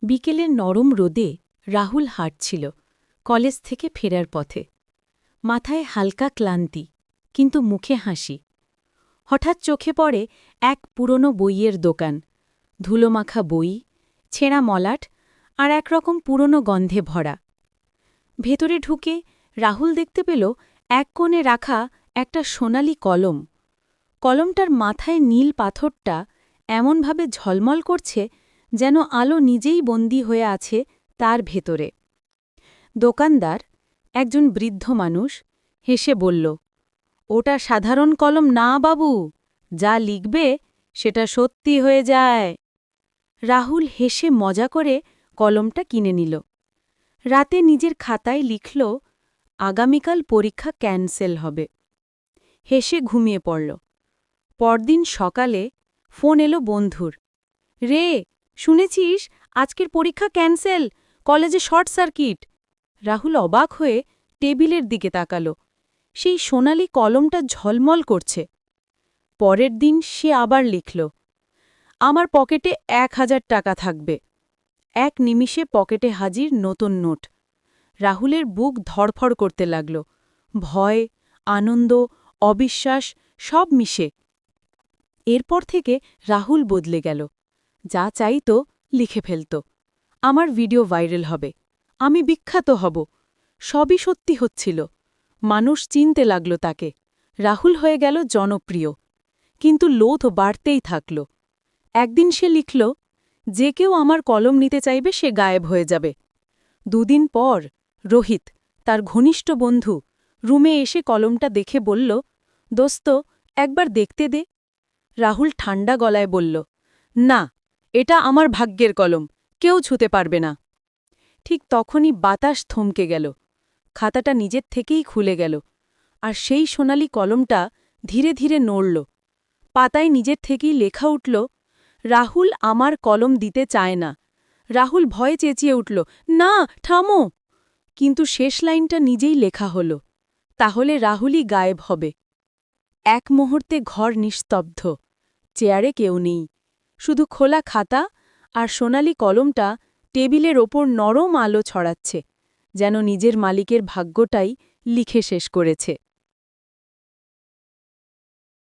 বিকেলের নরম রোদে রাহুল হাঁটছিল কলেজ থেকে ফেরার পথে। মাথায় হালকা ক্লান্তি, কিন্তু মুখে হাসি। হঠাৎ চোখে পড়ে এক পুরনো বইয়ের দোকান। ধুলোমাখা বই, ছেঁড়া মলাট আর একরকম পুরনো গন্ধে ভরা। ভেতরে ঢুকে রাহুল দেখতে পেল এক কোণে রাখা একটা সোনালি কলম। কলমটার মাথায় নীল পাথরটা এমনভাবে ঝলমল করছে যেন আলো নিজেই বন্দী হয়ে আছে তার ভেতরে। দোকানদার, একজন বৃদ্ধ মানুষ, হেসে বলল, ওটা সাধারণ কলম না বাবু, যা লিখবে সেটা সত্যি হয়ে যায়। রাহুল হেসে মজা করে কলমটা কিনে নিল। রাতে নিজের খাতায় লিখল, আগামীকাল পরীক্ষা ক্যান্সেল হবে। হেসে ঘুমিয়ে পড়ল। পরদিন সকালে ফোন এলো বন্ধুর। রে, শুনেছিস আজকের পরীক্ষা ক্যান্সেল, কলেজে শর্ট সার্কিট। রাহুল অবাক হয়ে টেবিলের দিকে তাকাল। সেই সোনালি কলমটা ঝলমল করছে। পরের দিন সে আবার লিখল, আমার পকেটে 1000 টাকা থাকবে। এক নিমিষে পকেটে হাজির নতুন নোট। রাহুলের বুক ধড়ফড় করতে লাগল। ভয়, আনন্দ, অবিশ্বাস সব মিশে। এরপর থেকে রাহুল বদলে গেল। যা চাইত লিখে ফেলত। আমার ভিডিও ভাইরাল হবে, আমি বিখ্যাত হব। সবই সত্যি হচ্ছিল। মানুষ চিনতে লাগল তাকে। রাহুল হয়ে গেল জনপ্রিয়। কিন্তু লোভ বাড়তেই থাকল। একদিন সে লিখল, যে কেউ আমার কলম নিতে চাইবে সে গায়েব হয়ে যাবে। দুদিন পর রোহিত, তার ঘনিষ্ঠ বন্ধু, রুমে এসে কলমটা দেখে বলল, দোস্ত, একবার দেখতে দে। রাহুল ঠান্ডা গলায় বলল, না, এটা আমার ভাগ্যের কলম, কেউ ছুতে পারবে না। ঠিক তখনই বাতাস থমকে গেল। খাতাটা নিজের থেকেই খুলে গেল, আর সেই সোনালি কলমটা ধীরে ধীরে নড়ল। পাতায় নিজের থেকেই লেখা উঠল, রাহুল আমার কলম দিতে চায় না। রাহুল ভয়ে চেঁচিয়ে উঠল, না, থামো। কিন্তু শেষ লাইনটা নিজেই লেখা হল, তাহলে রাহুলই গায়েব হবে। এক মুহূর্তে ঘর নিস্তব্ধ। চেয়ারে কেউ নেই, শুধু খোলা খাতা আর সোনালি কলমটা টেবিলের ওপর নরম আলো ছড়াচ্ছে, যেন নিজের মালিকের ভাগ্যটাই লিখে শেষ করেছে।